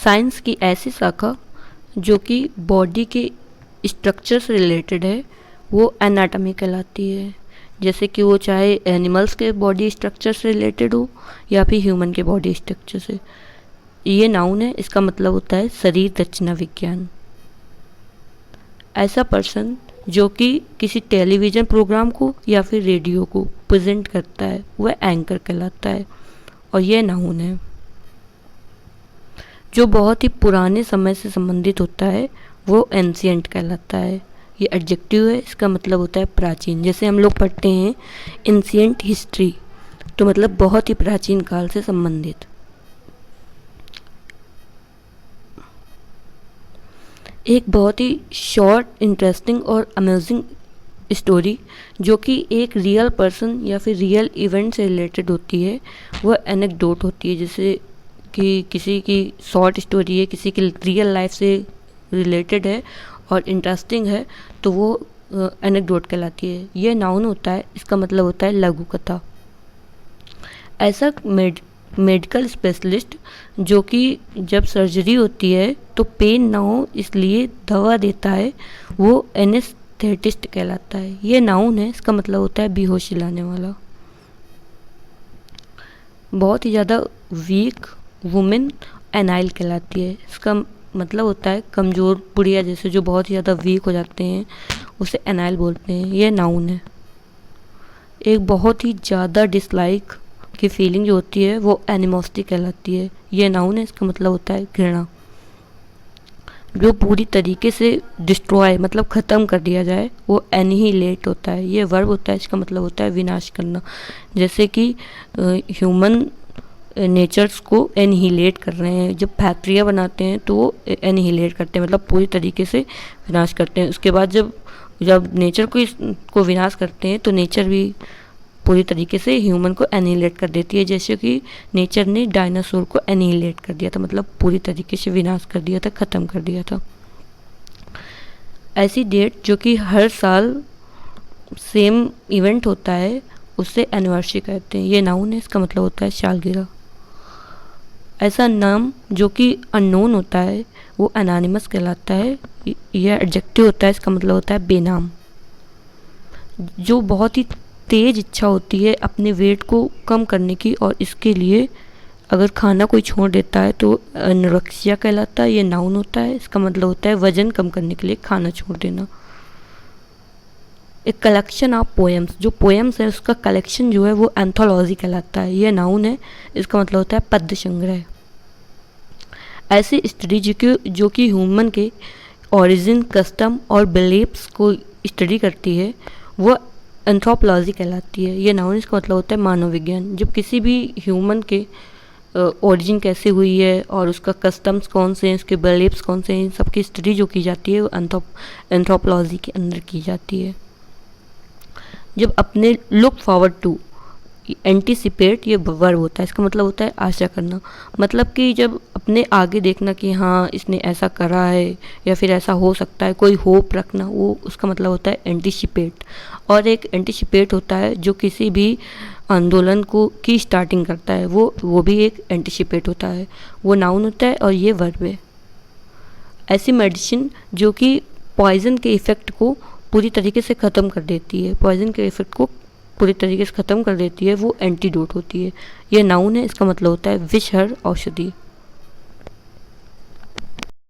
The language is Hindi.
साइंस की ऐसी शाखा जो कि बॉडी के स्ट्रक्चर से रिलेटेड है वो एनाटॉमी कहलाती है। जैसे कि वो चाहे एनिमल्स के बॉडी स्ट्रक्चर से रिलेटेड हो या फिर ह्यूमन के बॉडी स्ट्रक्चर से। ये नाउन है, इसका मतलब होता है शरीर रचना विज्ञान। ऐसा पर्सन जो कि किसी टेलीविज़न प्रोग्राम को या फिर रेडियो को प्रेजेंट करता है वह एंकर कहलाता है और यह नाउन है। जो बहुत ही पुराने समय से संबंधित होता है वो एंशिएंट कहलाता है। ये एडजेक्टिव है, इसका मतलब होता है प्राचीन। जैसे हम लोग पढ़ते हैं एंशिएंट हिस्ट्री, तो मतलब बहुत ही प्राचीन काल से संबंधित। एक बहुत ही शॉर्ट, इंटरेस्टिंग और अमेजिंग स्टोरी जो कि एक रियल पर्सन या फिर रियल इवेंट से रिलेटेड होती है वह एनेक्डोट होती है। जैसे कि किसी की शॉर्ट स्टोरी है, किसी की रियल लाइफ से रिलेटेड है और इंटरेस्टिंग है तो वो एनेक्डोट कहलाती है। यह नाउन होता है, इसका मतलब होता है लघु कथा। ऐसा मेडिकल स्पेशलिस्ट जो कि जब सर्जरी होती है तो पेन ना हो इसलिए दवा देता है वो एनेस्थेटिस्ट कहलाता है। ये नाउन है, इसका मतलब होता है बेहोशी लाने वाला। बहुत ही ज़्यादा वीक वुमेन एनाइल कहलाती है। इसका मतलब होता है कमज़ोर बुढ़िया, जैसे जो बहुत ही ज़्यादा वीक हो जाते हैं उसे एनाइल बोलते हैं। यह नाउन है। एक बहुत ही ज़्यादा डिसलाइक की फीलिंग जो होती है वो एनिमोसिटी कहलाती है। यह नाउन है, इसका मतलब होता है घृणा। जो पूरी तरीके से डिस्ट्रॉय मतलब ख़त्म कर दिया जाए वो एनिहिलेट होता है। ये वर्ब होता है, इसका मतलब होता है विनाश करना। जैसे कि ह्यूमन नेचर्स को एनिहिलेट कर रहे हैं। जब फैक्ट्रियाँ बनाते हैं तो वो एनिहिलेट करते हैं, मतलब पूरी तरीके से विनाश करते हैं। उसके बाद जब नेचर को विनाश करते हैं तो नेचर भी पूरी तरीके से ह्यूमन को एनिहिलेट कर देती है। जैसे कि नेचर ने डायनासोर को एनिहिलेट कर दिया था, मतलब पूरी तरीके से विनाश कर दिया था, ख़त्म कर दिया था। ऐसी डेट जो कि हर साल सेम इवेंट होता है उससे एनिवर्सरी कहते हैं। ये नाउन है, इसका मतलब होता है सालगिरह। ऐसा नाम जो कि अननोन होता है वो एनानिमस कहलाता है। यह एडजेक्टिव होता है, इसका मतलब होता है बेनाम। जो बहुत ही तेज इच्छा होती है अपने वेट को कम करने की और इसके लिए अगर खाना कोई छोड़ देता है तो एनोरेक्सिया कहलाता है। ये नाउन होता है, इसका मतलब होता है वजन कम करने के लिए खाना छोड़ देना। एक कलेक्शन ऑफ पोएम्स, जो पोएम्स है उसका कलेक्शन जो है वो एंथोलॉजी कहलाता है। यह नाउन है, इसका मतलब होता है पद्य संग्रह। ऐसी स्टडी जो कि ह्यूमन के ओरिजिन, कस्टम और बिलीफ्स को स्टडी करती है वो एंथ्रोपोलॉजी कहलाती है। ये नाउन, इसका मतलब होता है मानव विज्ञान। जब किसी भी ह्यूमन के ओरिजिन कैसे हुई है और उसका कस्टम्स कौन से हैं, उसके बिलीफ्स कौन से हैं, इन सब की स्टडी जो की जाती है वो एंथ्रोपोलॉजी के अंदर की जाती है। जब अपने लुक फॉरवर्ड टू, एंटीसिपेट ये वर्ब होता है, इसका मतलब होता है आशा करना। मतलब कि जब अपने आगे देखना कि हाँ इसने ऐसा करा है या फिर ऐसा हो सकता है, कोई होप रखना, वो उसका मतलब होता है एंटीसिपेट। और एक एंटीसिपेट होता है जो किसी भी आंदोलन को की स्टार्टिंग करता है, वो भी एक एंटीसिपेट होता है। वो नाउन होता है और ये वर्ब है। ऐसी मेडिसिन जो कि पॉइजन के इफ़ेक्ट को पूरी तरीके से ख़त्म कर देती है, पॉइजन के इफ़ेक्ट को पूरी तरीके से ख़त्म कर देती है, वो एंटीडोट होती है। यह नाउन है, इसका मतलब होता है विषहर औषधि।